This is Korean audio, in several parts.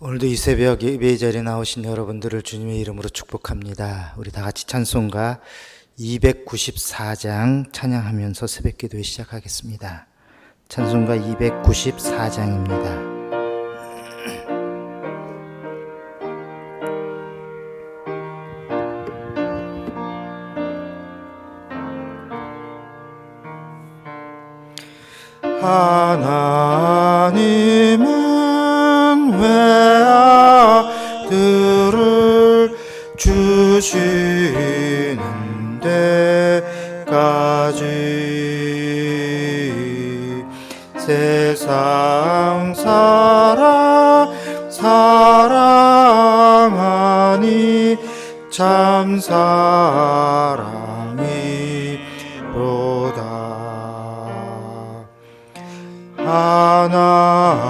오늘도 이 새벽 예배의 자리에 나오신 여러분들을 주님의 이름으로 축복합니다. 우리 다 같이 찬송가 294장 찬양하면서 새벽 기도에 시작하겠습니다. 찬송가 294장입니다. 하나님은 외아들을 주시는 데까지 세상 사랑하니 참 사랑이로다.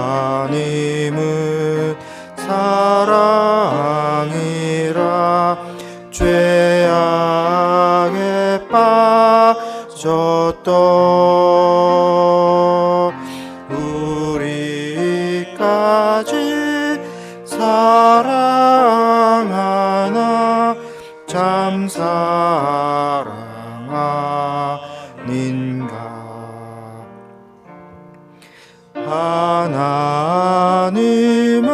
하나님은 사랑이라 죄악에 빠졌던 우리까지 사랑하나 참 사랑 아닌가. 하나님을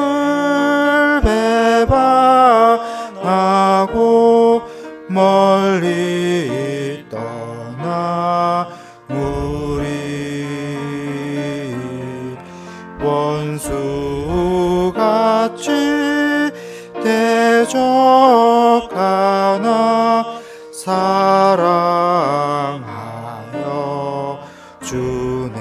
배반하고 멀리 떠나 우리 원수같이 대적하나 사랑하여 주네.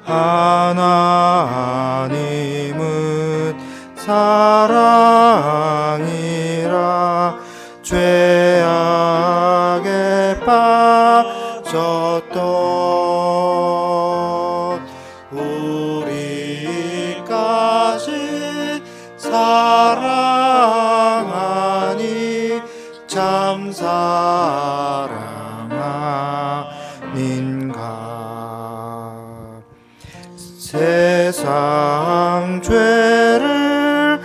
하나님은 사랑이라 죄악에 빠졌던 우리까지 사랑하니 참 사랑 아닌가. 세상 죄를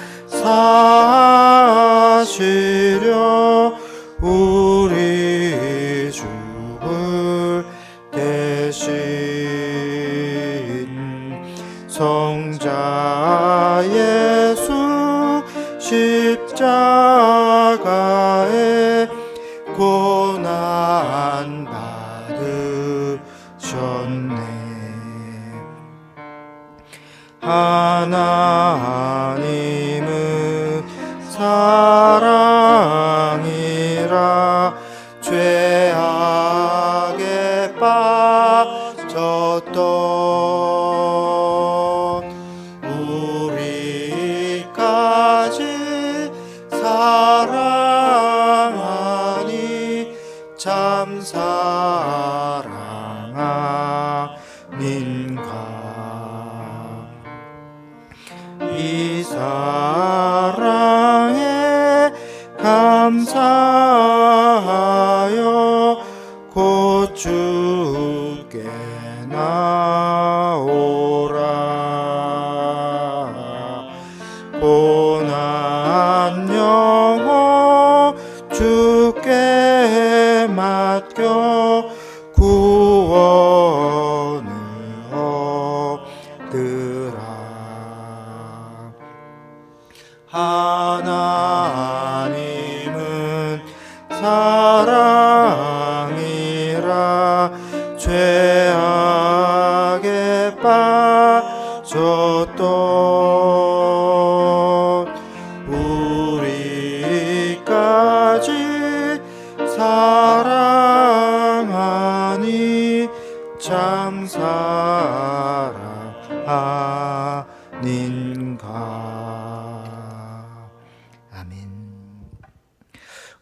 사시려 우리 주를 대신 성자 예수 십자가에 고난 받으셨네. 하나님은 사랑이라 죄악에 빠졌던 우리까지 사랑하니 참 사랑 아닌가. 이 사랑에 감사하여 곧 주께 나오라. 고난 영혼 주께 맡겨 구원을 얻으라. 하나님은 사랑이라 죄악에 빠졌던 우리까지 사랑하니 참 사랑 아닌가. 아멘.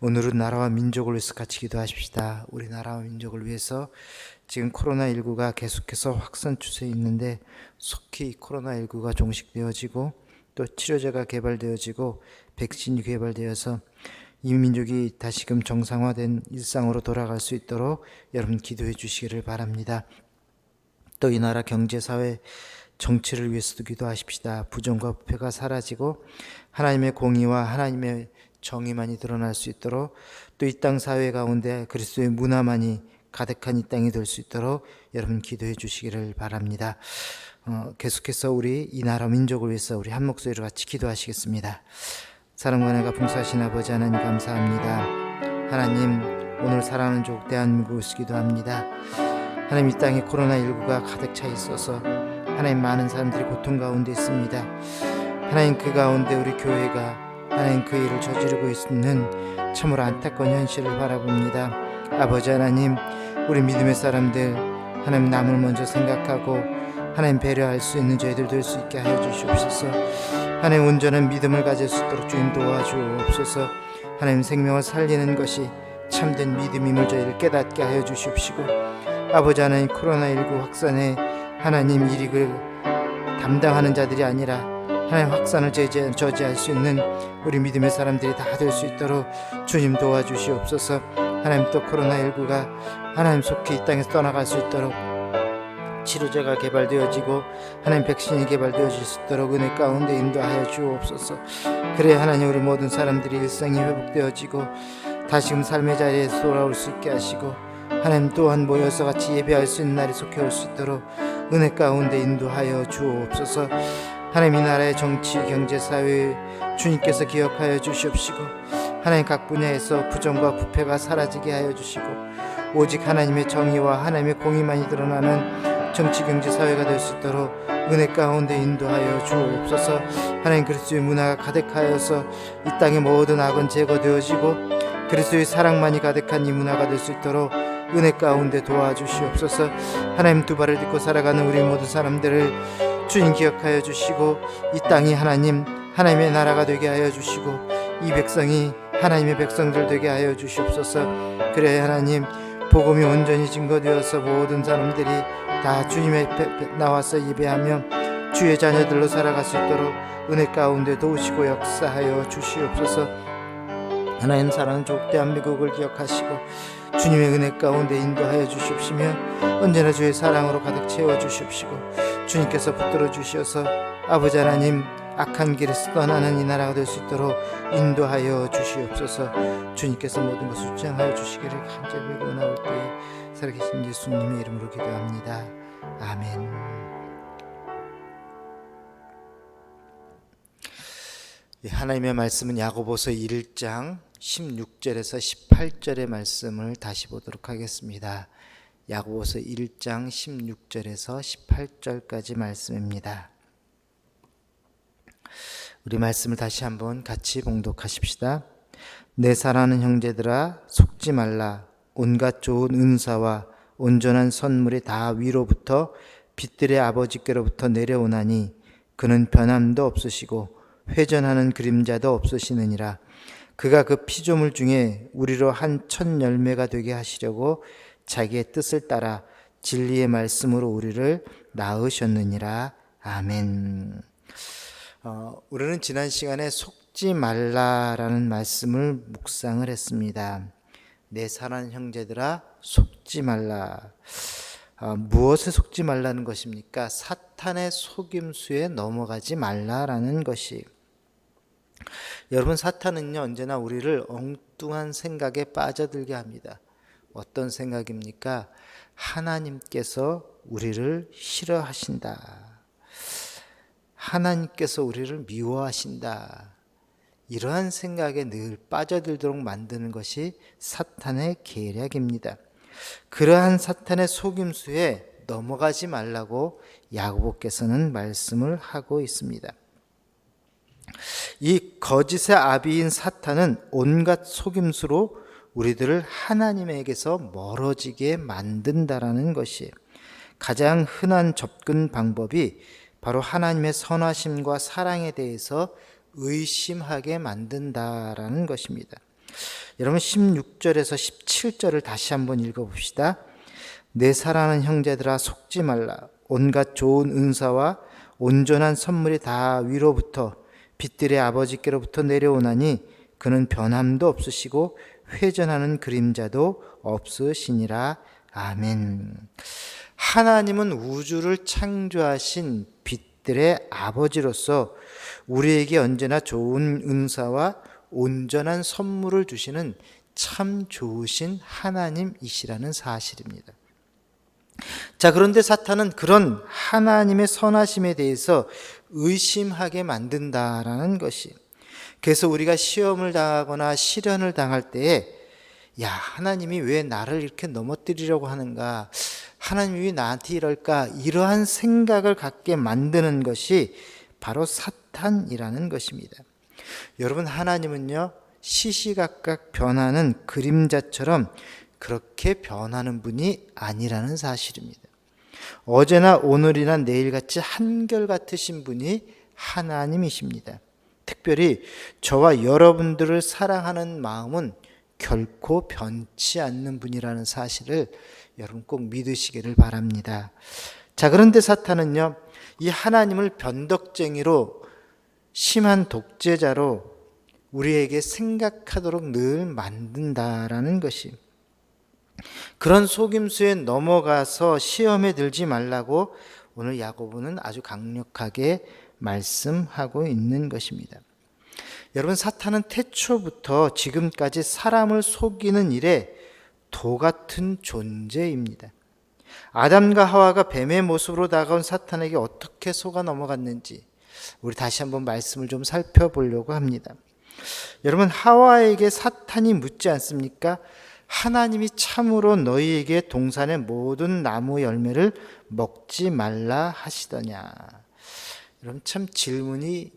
오늘은 나라와 민족을 위해서 같이 기도하십시다. 우리 나라와 민족을 위해서 지금 코로나19가 계속해서 확산 추세에 있는데 속히 코로나19가 종식되어지고 또 치료제가 개발되어지고 백신이 개발되어서 이 민족이 다시금 정상화된 일상으로 돌아갈 수 있도록 여러분 기도해 주시기를 바랍니다. 또 이 나라 경제, 사회 정치를 위해서도 기도하십시다. 부정과 부패가 사라지고 하나님의 공의와 하나님의 정의만이 드러날 수 있도록, 또 이 땅 사회 가운데 그리스도의 문화만이 가득한 이 땅이 될 수 있도록 여러분 기도해 주시기를 바랍니다. 계속해서 우리 이 나라 민족을 위해서 우리 한 목소리로 같이 기도하시겠습니다. 사랑과 은혜가 풍성하신 아버지 하나님 감사합니다. 하나님, 오늘 사랑하는 족 대한민국을 기도합니다. 하나님, 이 땅에 코로나19가 가득 차 있어서 하나님 많은 사람들이 고통 가운데 있습니다. 하나님, 그 가운데 우리 교회가 하나님 그 일을 저지르고 있는 참으로 안타까운 현실을 바라봅니다. 아버지 하나님, 우리 믿음의 사람들 하나님 남을 먼저 생각하고 하나님 배려할 수 있는 저희들 될 수 있게 하여 주시옵소서. 하나님, 온전한 믿음을 가질 수 있도록 주님 도와주옵소서. 하나님, 생명을 살리는 것이 참된 믿음임을 저희를 깨닫게 하여 주시옵시고, 아버지 하나님, 코로나19 확산에 하나님 일익을 담당하는 자들이 아니라 하나님 확산을 저지할 수 있는 우리 믿음의 사람들이 다 될 수 있도록 주님 도와주시옵소서. 하나님, 또 코로나19가 하나님 속히 이 땅에서 떠나갈 수 있도록 치료제가 개발되어지고 하나님 백신이 개발되어질 수 있도록 은혜 가운데 인도하여 주옵소서. 그래야 하나님 우리 모든 사람들이 일상이 회복되어지고 다시금 삶의 자리에 돌아올 수 있게 하시고, 하나님 또한 모여서 같이 예배할 수 있는 날이 속히 올 수 있도록 은혜 가운데 인도하여 주옵소서. 하나님, 이 나라의 정치, 경제, 사회 주님께서 기억하여 주시옵시고, 하나님 각 분야에서 부정과 부패가 사라지게 하여 주시고, 오직 하나님의 정의와 하나님의 공의만이 드러나는 정치, 경제, 사회가 될 수 있도록 은혜 가운데 인도하여 주옵소서. 하나님, 그리스도의 문화가 가득하여서 이 땅의 모든 악은 제거되어지고 그리스도의 사랑만이 가득한 이 문화가 될 수 있도록 은혜 가운데 도와주시옵소서. 하나님, 두 발을 딛고 살아가는 우리 모든 사람들을 주님 기억하여 주시고, 이 땅이 하나님의 나라가 되게 하여 주시고, 이 백성이 하나님의 백성들 되게 하여 주시옵소서. 그래야 하나님 복음이 온전히 증거되어서 모든 사람들이 다 주님의 나와서 예배하며 주의 자녀들로 살아갈 수 있도록 은혜 가운데 도우시고 역사하여 주시옵소서. 하나님, 사랑하는 족 대한민국을 기억하시고 주님의 은혜 가운데 인도하여 주시옵시며 언제나 주의 사랑으로 가득 채워 주시옵시고, 주님께서 붙들어 주시어서 아버지 하나님 악한 길에서 떠나는 이 나라가 될 수 있도록 인도하여 주시옵소서. 주님께서 모든 것을 주장하여 주시기를 간절히 원하올 때에 살아계신 예수님의 이름으로 기도합니다. 아멘. 하나님의 말씀은 야고보서 1장 16절에서 18절의 말씀을 다시 보도록 하겠습니다. 야고보서 1장 16절에서 18절까지 말씀입니다. 우리 말씀을 다시 한번 같이 봉독하십시다. 내 사랑하는 형제들아, 속지 말라. 온갖 좋은 은사와 온전한 선물이 다 위로부터 빛들의 아버지께로부터 내려오나니 그는 변함도 없으시고 회전하는 그림자도 없으시느니라. 그가 그 피조물 중에 우리로 한 첫 열매가 되게 하시려고 자기의 뜻을 따라 진리의 말씀으로 우리를 낳으셨느니라. 아멘. 우리는 지난 시간에 속지 말라라는 말씀을 묵상을 했습니다. 내 사랑하는 형제들아, 속지 말라. 무엇에 속지 말라는 것입니까? 사탄의 속임수에 넘어가지 말라라는 것이. 여러분, 사탄은요 언제나 우리를 엉뚱한 생각에 빠져들게 합니다. 어떤 생각입니까? 하나님께서 우리를 싫어하신다. 하나님께서 우리를 미워하신다. 이러한 생각에 늘 빠져들도록 만드는 것이 사탄의 계략입니다. 그러한 사탄의 속임수에 넘어가지 말라고 야고보께서는 말씀을 하고 있습니다. 이 거짓의 아비인 사탄은 온갖 속임수로 우리들을 하나님에게서 멀어지게 만든다라는 것이 가장 흔한 접근 방법이 바로 하나님의 선하심과 사랑에 대해서 의심하게 만든다라는 것입니다. 여러분, 16절에서 17절을 다시 한번 읽어봅시다. 내 사랑하는 형제들아, 속지 말라. 온갖 좋은 은사와 온전한 선물이 다 위로부터 빛들의 아버지께로부터 내려오나니 그는 변함도 없으시고 회전하는 그림자도 없으시니라. 아멘. 하나님은 우주를 창조하신 빛들의 아버지로서 우리에게 언제나 좋은 은사와 온전한 선물을 주시는 참 좋으신 하나님이시라는 사실입니다. 자, 그런데 사탄은 그런 하나님의 선하심에 대해서 의심하게 만든다라는 것이, 그래서 우리가 시험을 당하거나 시련을 당할 때에 야, 하나님이 왜 나를 이렇게 넘어뜨리려고 하는가, 하나님이 왜 나한테 이럴까, 이러한 생각을 갖게 만드는 것이 바로 사탄이라는 것입니다. 여러분, 하나님은요 시시각각 변하는 그림자처럼 그렇게 변하는 분이 아니라는 사실입니다. 어제나 오늘이나 내일같이 한결같으신 분이 하나님이십니다. 특별히 저와 여러분들을 사랑하는 마음은 결코 변치 않는 분이라는 사실을 여러분 꼭 믿으시기를 바랍니다. 자, 그런데 사탄은요, 이 하나님을 변덕쟁이로, 심한 독재자로 우리에게 생각하도록 늘 만든다라는 것이, 그런 속임수에 넘어가서 시험에 들지 말라고 오늘 야고보는 아주 강력하게 말씀하고 있는 것입니다. 여러분, 사탄은 태초부터 지금까지 사람을 속이는 일에 도 같은 존재입니다. 아담과 하와가 뱀의 모습으로 다가온 사탄에게 어떻게 속아 넘어갔는지 우리 다시 한번 말씀을 좀 살펴보려고 합니다. 여러분, 하와에게 사탄이 묻지 않습니까? 하나님이 참으로 너희에게 동산의 모든 나무 열매를 먹지 말라 하시더냐. 여러분, 참 질문이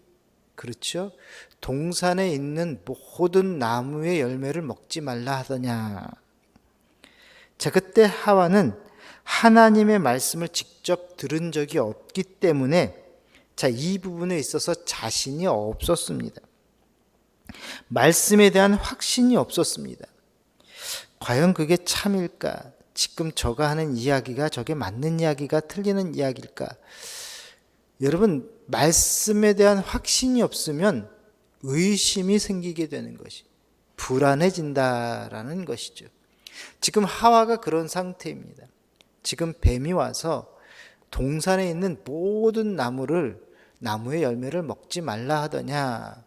그렇죠? 동산에 있는 모든 나무의 열매를 먹지 말라 하더냐. 자, 그때 하와는 하나님의 말씀을 직접 들은 적이 없기 때문에 이 부분에 있어서 자신이 없었습니다. 말씀에 대한 확신이 없었습니다. 과연 그게 참일까? 지금 저가 하는 이야기가 저게 맞는 이야기가 틀리는 이야기일까? 여러분, 말씀에 대한 확신이 없으면 의심이 생기게 되는 것이, 불안해진다라는 것이죠. 지금 하와가 그런 상태입니다. 지금 뱀이 와서 동산에 있는 모든 나무의 열매를 먹지 말라 하더냐.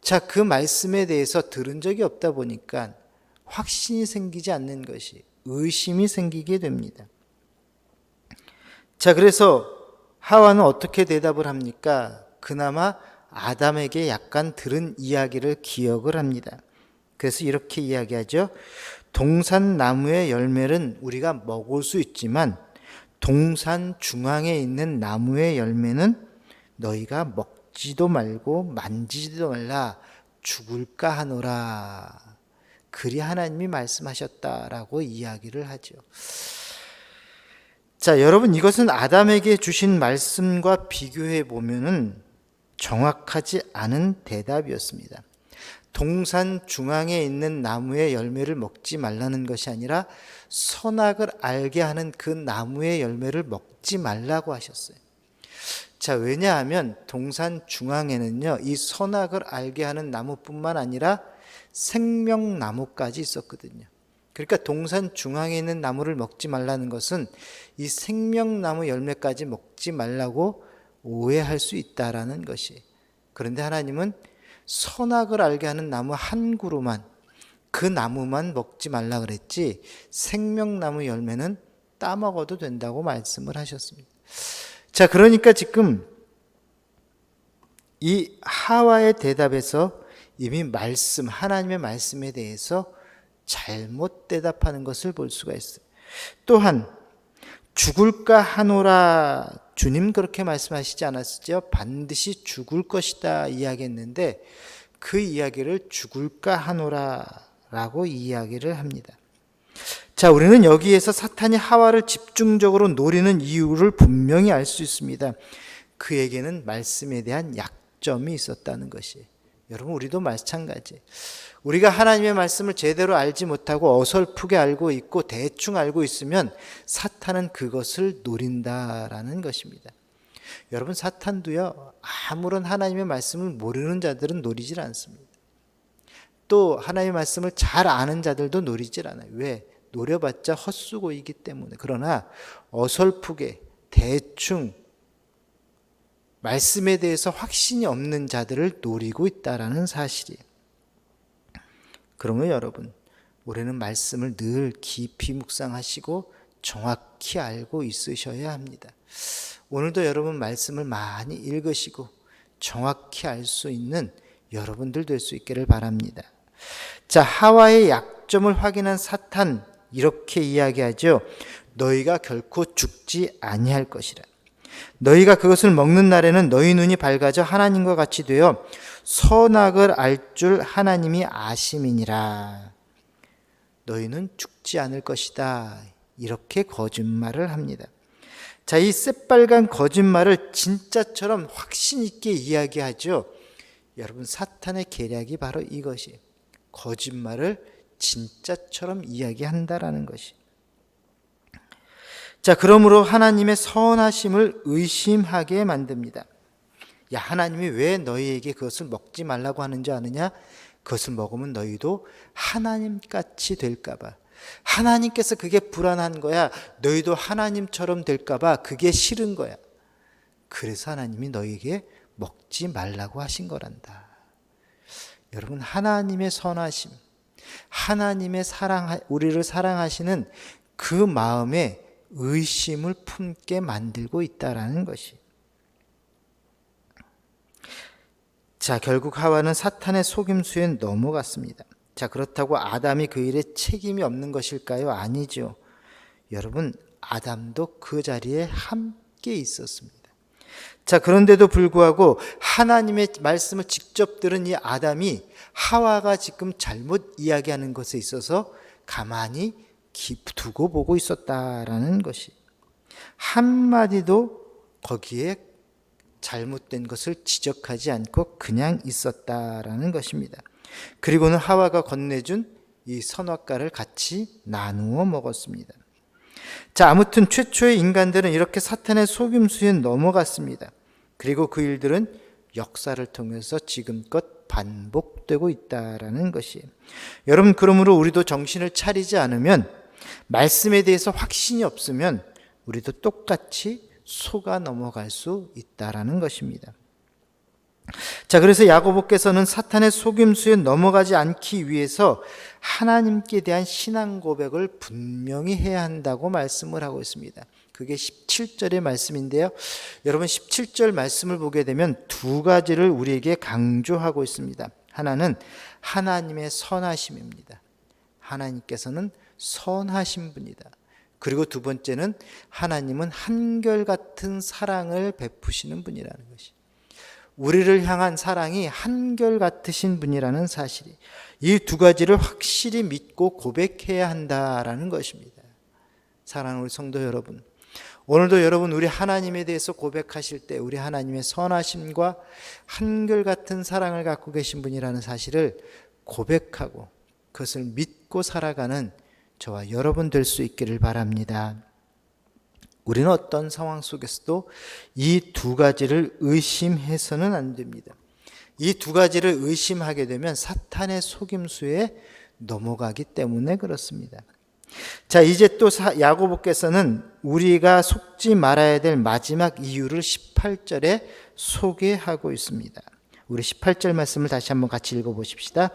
자, 그 말씀에 대해서 들은 적이 없다 보니까 확신이 생기지 않는 것이, 의심이 생기게 됩니다. 자, 그래서 하와는 어떻게 대답을 합니까? 그나마 아담에게 약간 들은 이야기를 기억을 합니다. 그래서 이렇게 이야기하죠. 동산 나무의 열매는 우리가 먹을 수 있지만 동산 중앙에 있는 나무의 열매는 너희가 먹지도 말고 만지지도 말라, 죽을까 하노라. 그리 하나님이 말씀하셨다라고 이야기를 하죠. 자, 여러분, 이것은 아담에게 주신 말씀과 비교해 보면은 정확하지 않은 대답이었습니다. 동산 중앙에 있는 나무의 열매를 먹지 말라는 것이 아니라 선악을 알게 하는 그 나무의 열매를 먹지 말라고 하셨어요. 자, 왜냐하면 동산 중앙에는요, 이 선악을 알게 하는 나무뿐만 아니라 생명나무까지 있었거든요. 그러니까 동산 중앙에 있는 나무를 먹지 말라는 것은 이 생명나무 열매까지 먹지 말라고 오해할 수 있다라는 것이. 그런데 하나님은 선악을 알게 하는 나무 한 그루만, 그 나무만 먹지 말라 그랬지 생명나무 열매는 따먹어도 된다고 말씀을 하셨습니다. 자, 그러니까 지금 이 하와의 대답에서 이미 하나님의 말씀에 대해서 잘못 대답하는 것을 볼 수가 있어요. 또한 죽을까 하노라, 주님 그렇게 말씀하시지 않았죠? 반드시 죽을 것이다 이야기했는데 그 이야기를 죽을까 하노라 라고 이야기를 합니다. 자, 우리는 여기에서 사탄이 하와를 집중적으로 노리는 이유를 분명히 알 수 있습니다. 그에게는 말씀에 대한 약점이 있었다는 것이. 여러분, 우리도 마찬가지. 우리가 하나님의 말씀을 제대로 알지 못하고 어설프게 알고 있고 대충 알고 있으면 사탄은 그것을 노린다라는 것입니다. 여러분, 사탄도요, 아무런 하나님의 말씀을 모르는 자들은 노리질 않습니다. 또 하나님의 말씀을 잘 아는 자들도 노리질 않아요. 왜? 노려봤자 헛수고이기 때문에. 그러나 어설프게 대충 말씀에 대해서 확신이 없는 자들을 노리고 있다라는 사실이에요. 그러면 여러분, 우리는 말씀을 늘 깊이 묵상하시고 정확히 알고 있으셔야 합니다. 오늘도 여러분 말씀을 많이 읽으시고 정확히 알 수 있는 여러분들 될 수 있기를 바랍니다. 자, 하와의 약점을 확인한 사탄, 이렇게 이야기하죠. 너희가 결코 죽지 아니할 것이라. 너희가 그것을 먹는 날에는 너희 눈이 밝아져 하나님과 같이 되어 선악을 알 줄 하나님이 아심이니라. 너희는 죽지 않을 것이다. 이렇게 거짓말을 합니다. 자, 이 새빨간 거짓말을 진짜처럼 확신 있게 이야기하죠. 여러분, 사탄의 계략이 바로 이것이 거짓말을 진짜처럼 이야기한다라는 것이. 자, 그러므로 하나님의 선하심을 의심하게 만듭니다. 야, 하나님이 왜 너희에게 그것을 먹지 말라고 하는지 아느냐? 그것을 먹으면 너희도 하나님같이 될까 봐. 하나님께서 그게 불안한 거야. 너희도 하나님처럼 될까 봐 그게 싫은 거야. 그래서 하나님이 너희에게 먹지 말라고 하신 거란다. 여러분, 하나님의 선하심, 하나님의 우리를 사랑하시는 그 마음에 의심을 품게 만들고 있다라는 것이. 자, 결국 하와는 사탄의 속임수에 넘어갔습니다. 자, 그렇다고 아담이 그 일에 책임이 없는 것일까요? 아니죠. 여러분, 아담도 그 자리에 함께 있었습니다. 자, 그런데도 불구하고 하나님의 말씀을 직접 들은 이 아담이 하와가 지금 잘못 이야기하는 것에 있어서 가만히 두고 보고 있었다라는 것이, 한마디도 거기에 잘못된 것을 지적하지 않고 그냥 있었다라는 것입니다. 그리고는 하와가 건네준 이 선악과를 같이 나누어 먹었습니다. 자, 아무튼 최초의 인간들은 이렇게 사탄의 속임수에 넘어갔습니다. 그리고 그 일들은 역사를 통해서 지금껏 반복되고 있다라는 것이에요. 여러분, 그러므로 우리도 정신을 차리지 않으면, 말씀에 대해서 확신이 없으면 우리도 똑같이 속아 넘어갈 수 있다라는 것입니다. 자, 그래서 야고보께서는 사탄의 속임수에 넘어가지 않기 위해서 하나님께 대한 신앙 고백을 분명히 해야 한다고 말씀을 하고 있습니다. 그게 17절의 말씀인데요. 여러분, 17절 말씀을 보게 되면 두 가지를 우리에게 강조하고 있습니다. 하나는 하나님의 선하심입니다. 하나님께서는 선하신 분이다. 그리고 두 번째는 하나님은 한결같은 사랑을 베푸시는 분이라는 것이. 우리를 향한 사랑이 한결같으신 분이라는 사실이, 이 두 가지를 확실히 믿고 고백해야 한다라는 것입니다. 사랑하는 우리 성도 여러분, 오늘도 여러분, 우리 하나님에 대해서 고백하실 때 우리 하나님의 선하심과 한결같은 사랑을 갖고 계신 분이라는 사실을 고백하고 그것을 믿고 살아가는 저와 여러분 될 수 있기를 바랍니다. 우리는 어떤 상황 속에서도 이 두 가지를 의심해서는 안 됩니다. 이 두 가지를 의심하게 되면 사탄의 속임수에 넘어가기 때문에 그렇습니다. 자, 이제 또 야고보께서는 우리가 속지 말아야 될 마지막 이유를 18절에 소개하고 있습니다. 우리 18절 말씀을 다시 한번 같이 읽어보십시다.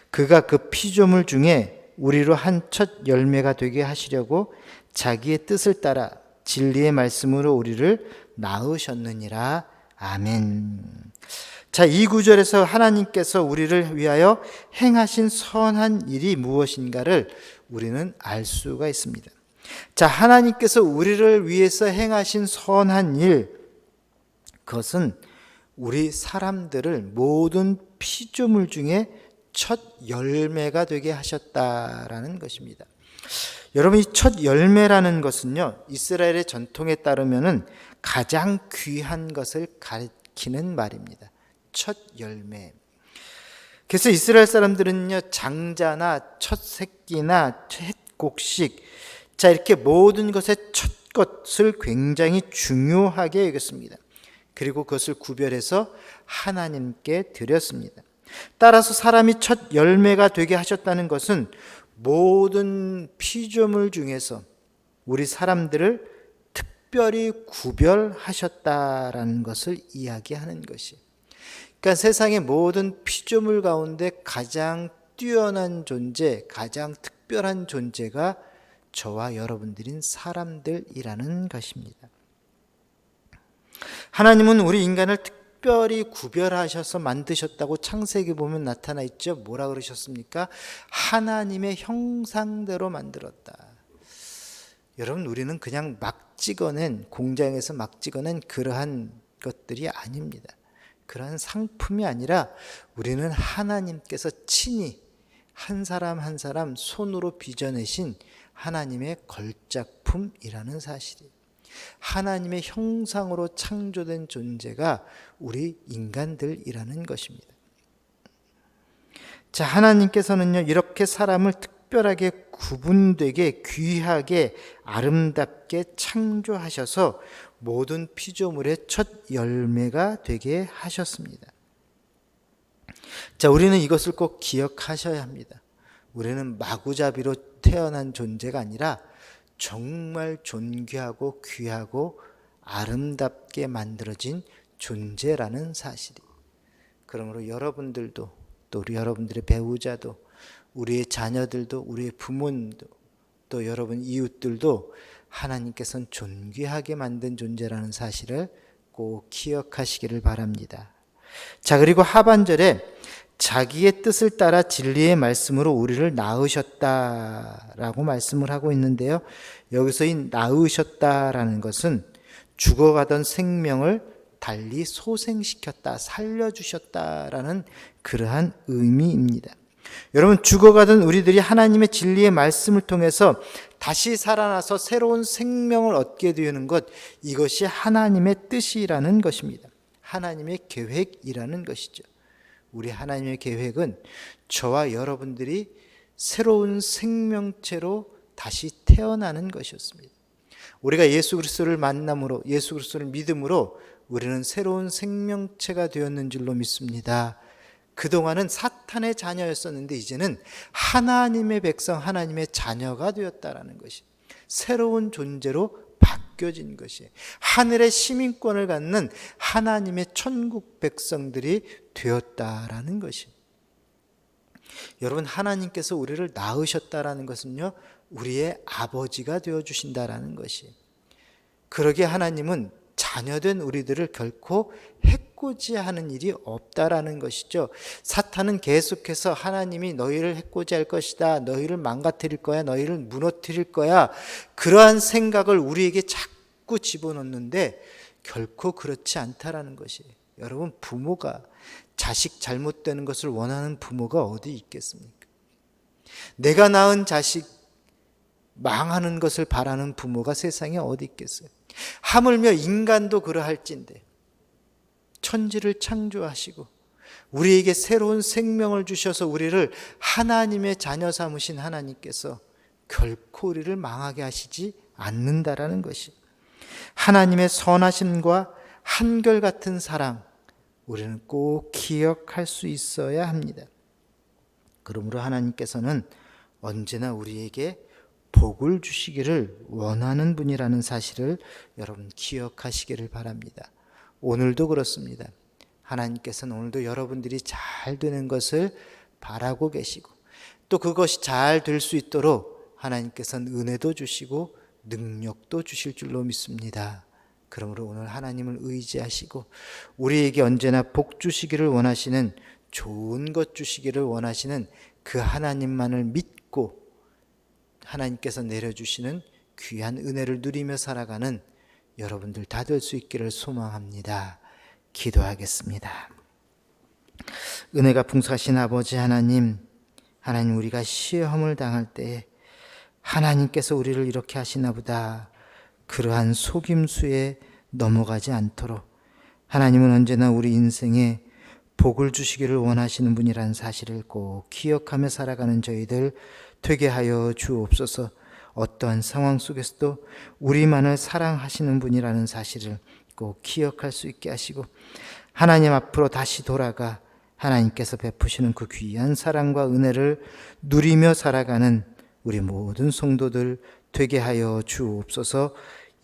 그가 그 피조물 중에 우리로 한 첫 열매가 되게 하시려고 자기의 뜻을 따라 진리의 말씀으로 우리를 낳으셨느니라. 아멘. 자, 이 구절에서 하나님께서 우리를 위하여 행하신 선한 일이 무엇인가를 우리는 알 수가 있습니다. 자, 하나님께서 우리를 위해서 행하신 선한 일, 그것은 우리 사람들을 모든 피조물 중에 첫 열매가 되게 하셨다라는 것입니다. 여러분, 이 첫 열매라는 것은요, 이스라엘의 전통에 따르면은 가장 귀한 것을 가리키는 말입니다. 첫 열매. 그래서 이스라엘 사람들은요, 장자나 첫 새끼나 첫 곡식, 자, 이렇게 모든 것의 첫 것을 굉장히 중요하게 여겼습니다. 그리고 그것을 구별해서 하나님께 드렸습니다. 따라서 사람이 첫 열매가 되게 하셨다는 것은 모든 피조물 중에서 우리 사람들을 특별히 구별하셨다라는 것을 이야기하는 것이. 그러니까 세상의 모든 피조물 가운데 가장 뛰어난 존재, 가장 특별한 존재가 저와 여러분들인 사람들이라는 것입니다. 하나님은 우리 인간을 특별히 구별하셔서 만드셨다고 창세기 보면 나타나 있죠. 뭐라 그러셨습니까? 하나님의 형상대로 만들었다. 여러분, 우리는 그냥 막 찍어낸, 공장에서 막 찍어낸 그러한 것들이 아닙니다. 그러한 상품이 아니라 우리는 하나님께서 친히 한 사람 한 사람 손으로 빚어내신 하나님의 걸작품이라는 사실이에요. 하나님의 형상으로 창조된 존재가 우리 인간들이라는 것입니다. 자, 하나님께서는요, 이렇게 사람을 특별하게 구분되게 귀하게 아름답게 창조하셔서 모든 피조물의 첫 열매가 되게 하셨습니다. 자, 우리는 이것을 꼭 기억하셔야 합니다. 우리는 마구잡이로 태어난 존재가 아니라 정말 존귀하고 귀하고 아름답게 만들어진 존재라는 사실이. 그러므로 여러분들도, 또 우리 여러분들의 배우자도, 우리의 자녀들도, 우리의 부모님도, 또 여러분 이웃들도 하나님께서는 존귀하게 만든 존재라는 사실을 꼭 기억하시기를 바랍니다. 자, 그리고 하반절에 자기의 뜻을 따라 진리의 말씀으로 우리를 낳으셨다라고 말씀을 하고 있는데요. 여기서 이 낳으셨다라는 것은 죽어가던 생명을 달리 소생시켰다, 살려주셨다라는 그러한 의미입니다. 여러분, 죽어가던 우리들이 하나님의 진리의 말씀을 통해서 다시 살아나서 새로운 생명을 얻게 되는 것, 이것이 하나님의 뜻이라는 것입니다. 하나님의 계획이라는 것이죠. 우리 하나님의 계획은 저와 여러분들이 새로운 생명체로 다시 태어나는 것이었습니다. 우리가 예수 그리스도를 만남으로, 예수 그리스도를 믿음으로 우리는 새로운 생명체가 되었는 줄로 믿습니다. 그동안은 사탄의 자녀였었는데 이제는 하나님의 백성, 하나님의 자녀가 되었다라는 것이, 새로운 존재로 바뀌어진 것이, 하늘의 시민권을 갖는 하나님의 천국 백성들이 되었다라는 것이. 여러분, 하나님께서 우리를 낳으셨다라는 것은요, 우리의 아버지가 되어주신다라는 것이. 그러기에 하나님은 자녀된 우리들을 결코 해코지하는 일이 없다라는 것이죠. 사탄은 계속해서 하나님이 너희를 해코지할 것이다, 너희를 망가뜨릴 거야, 너희를 무너뜨릴 거야, 그러한 생각을 우리에게 자꾸 집어넣는데 결코 그렇지 않다라는 것이에요. 여러분, 부모가 자식 잘못되는 것을 원하는 부모가 어디 있겠습니까? 내가 낳은 자식 망하는 것을 바라는 부모가 세상에 어디 있겠어요? 하물며 인간도 그러할진데 천지를 창조하시고 우리에게 새로운 생명을 주셔서 우리를 하나님의 자녀 삼으신 하나님께서 결코 우리를 망하게 하시지 않는다라는 것이, 하나님의 선하심과 한결같은 사랑, 우리는 꼭 기억할 수 있어야 합니다. 그러므로 하나님께서는 언제나 우리에게 복을 주시기를 원하는 분이라는 사실을 여러분 기억하시기를 바랍니다. 오늘도 그렇습니다. 하나님께서는 오늘도 여러분들이 잘 되는 것을 바라고 계시고, 또 그것이 잘 될 수 있도록 하나님께서는 은혜도 주시고 능력도 주실 줄로 믿습니다. 그러므로 오늘 하나님을 의지하시고 우리에게 언제나 복 주시기를 원하시는, 좋은 것 주시기를 원하시는 그 하나님만을 믿고 하나님께서 내려주시는 귀한 은혜를 누리며 살아가는 여러분들 다 될 수 있기를 소망합니다. 기도하겠습니다. 은혜가 풍성하신 아버지 하나님, 하나님, 우리가 시험을 당할 때 하나님께서 우리를 이렇게 하시나 보다, 그러한 속임수에 넘어가지 않도록 하나님은 언제나 우리 인생에 복을 주시기를 원하시는 분이라는 사실을 꼭 기억하며 살아가는 저희들 되게 하여 주옵소서. 어떠한 상황 속에서도 우리만을 사랑하시는 분이라는 사실을 꼭 기억할 수 있게 하시고, 하나님 앞으로 다시 돌아가 하나님께서 베푸시는 그 귀한 사랑과 은혜를 누리며 살아가는 우리 모든 성도들 되게 하여 주옵소서.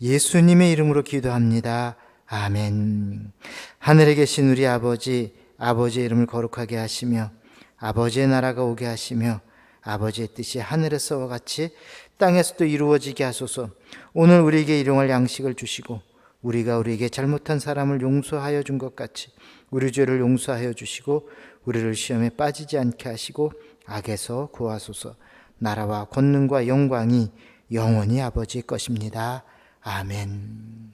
예수님의 이름으로 기도합니다. 아멘. 하늘에 계신 우리 아버지, 아버지의 이름을 거룩하게 하시며 아버지의 나라가 오게 하시며 아버지의 뜻이 하늘에서와 같이 땅에서도 이루어지게 하소서. 오늘 우리에게 일용할 양식을 주시고 우리가 우리에게 잘못한 사람을 용서하여 준 것 같이 우리 죄를 용서하여 주시고 우리를 시험에 빠지지 않게 하시고 악에서 구하소서. 나라와 권능과 영광이 영원히 아버지의 것입니다. 아멘.